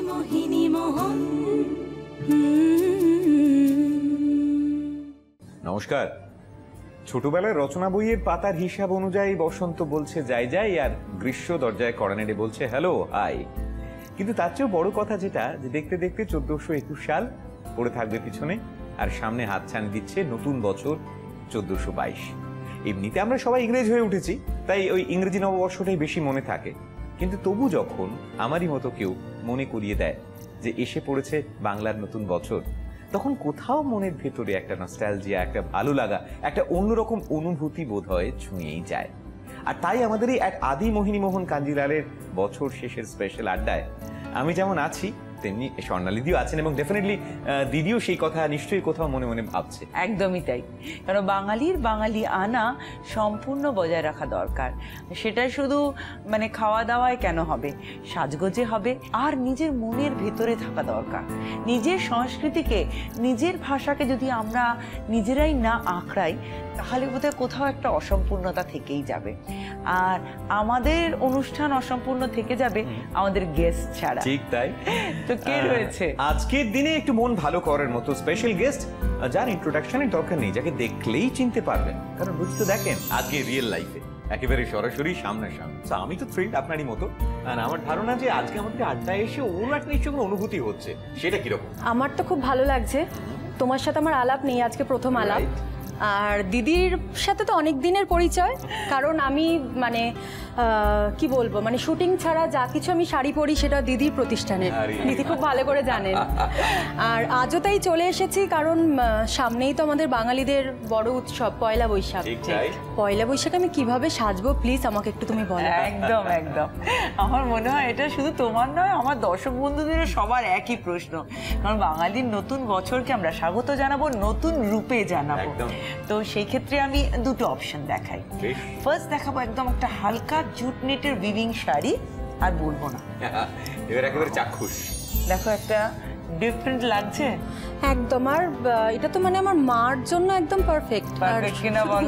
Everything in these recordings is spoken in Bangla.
মোহিনী মোহন। নমস্কার। ছোটবেলায় রচনা বইয়ের পাতার হিসাব অনুযায়ী বসন্ত বলছে যাই যাই, আর গ্রীষ্ম দরজায় কড়া নেড়ে বলছে হ্যালো হাই। কিন্তু তার চেয়েও বড় কথা যেটা, যে দেখতে দেখতে 1421 সাল পড়ে থাকবে পিছনে, আর সামনে হাতছানি দিচ্ছে নতুন বছর 1422। এমনিতে আমরা সবাই ইংরেজ হয়ে উঠেছি, তাই ওই ইংরেজি নববর্ষটাই বেশি মনে থাকে। কিন্তু তবু যখন আমারই মতো কেউ মনে করিয়ে দেয় যে এসে পড়েছে বাংলার নতুন বছর, তখন কোথাও মনের ভেতরে একটা নস্টালজিয়া, একটা ভালো লাগা, একটা অন্যরকম অনুভূতি বোধ হয় ছুঁয়েই যায়। আর তাই আমাদের এই এক আদি মোহিনী মোহন কাঞ্জিলালের বছর শেষের স্পেশাল আড্ডায় আমি যেমন আছি, তেমনি স্বর্ণালীদিও আছেন, এবং ডেফিনেটলি দিদিও সেই কথা নিশ্চয়ই কোথাও মনে মনে ভাবছে। একদমই তাই, কারণ বাঙালি আনা সম্পূর্ণ বজায় রাখা দরকার। সেটা শুধু মানে খাওয়া দাওয়ায় কেন হবে, সাজগোজে হবে, আর নিজের মনের ভেতরে থাকা দরকার। নিজের সংস্কৃতিকে, নিজের ভাষাকে যদি আমরা নিজেরাই না আঁকড়াই, তাহলে বোধহয় কোথাও একটা অসম্পূর্ণতা থেকেই যাবে। আর আমাদের অনুষ্ঠান অসম্পূর্ণ থেকে যাবে আমাদের গেস্ট ছাড়া। ঠিক তাই। তো কে রয়েছে আজকের দিনে একটু মন ভালো করার মতো স্পেশাল গেস্ট, যার ইন্ট্রোডাকশনের দরকার নেই, যাকে দেখলেই চিনতে পারবেন, কারণ বুঝতে দেখেন আজকে রিয়েল লাইফে একেবারে সরাসরি সামনাসামনি। আমি তো থ্রিল্ড আপনারই মতো, আর আমার ধারণা যে আজকে আমাদের আড্ডায় এসে ওর একটা নিশ্চয় কোনো অনুভূতি হচ্ছে, সেটা কিরকম? আমার তো খুব ভালো লাগছে। তোমার সাথে আমার আলাপ নেই, আজকে প্রথম আলাপ। আর দিদির সাথে তো অনেক দিনের পরিচয়, কারণ আমি মানে কি বলবো, মানে শুটিং ছাড়া যা কিছু আমি শাড়ি পরি সেটা দিদির প্রতিষ্ঠানে, দিদি খুব ভালো করে জানেন। আর আজও তাই চলে এসেছি, কারণ সামনেই তো আমাদের বাঙালিদের বড় উৎসব পয়লা বৈশাখ। পয়লা বৈশাখে আমি কিভাবে সাজবো প্লিজ আমাকে একটু তুমি বলো। একদম একদম, আমার মনে হয় এটা শুধু তোমার নয়, আমার দর্শক বন্ধুদের সবার একই প্রশ্ন। কারণ বাঙালির নতুন বছরকে আমরা স্বাগত জানাবো, নতুন রূপে জানাবো। তো সেই ক্ষেত্রে আমি দুটো অপশন দেখাই। ফার্স্ট দেখাবো একদম একটা হালকা জুট নেটের উইভিং শাড়ি, আর বলবো না, এবার একেবারে চাক্ষুষ দেখো একটা ডিফারেন্ট লাগছে একদম। আর এটা তো মানে আমার মার জন্য একদম পারফেক্ট।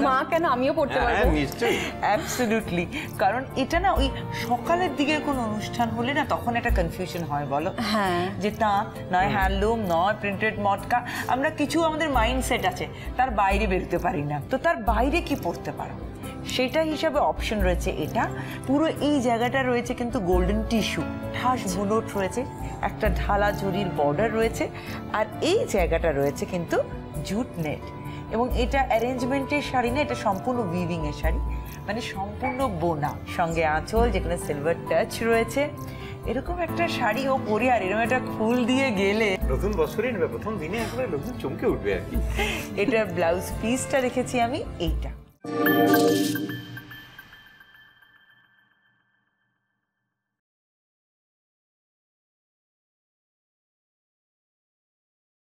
মা কেন, আমিও পড়তে পারবো। নিশ্চয়ই, অ্যাবসলিউটলি। কারণ এটা না ওই সকালের দিকের কোনো অনুষ্ঠান হলে না, তখন একটা কনফিউশন হয় বলো, হ্যাঁ, যে তাঁত নয় হ্যান্ডলুম নয় প্রিন্টেড মটকা, আমরা কিছু আমাদের মাইন্ডসেট আছে, তার বাইরে বেরোতে পারি না। তো তার বাইরে কি পড়তে পারো, সেটা হিসাবে অপশন রয়েছে এটা। পুরো এই জায়গাটা রয়েছে কিন্তু গোল্ডেন টিস্যু, ঠাস বুনট রয়েছে, একটা ঢালা জরির বর্ডার রয়েছে, আর এই জায়গাটা রয়েছে কিন্তু জুট নেট। এবং এটা অ্যারেঞ্জমেন্টের শাড়ি না, এটা সম্পূর্ণ উইভিং এর শাড়ি, মানে সম্পূর্ণ বোনা, সঙ্গে আঁচল যেখানে সিলভার টাচ রয়েছে। এরকম একটা শাড়ি ও পরে আর এরকম একটা ফুল দিয়ে গেলে নতুন বছরের প্রথম দিনে একেবারে নতুন চমকে উঠবে আর কি। এটার ব্লাউজ পিসটা রেখেছি আমি এইটা।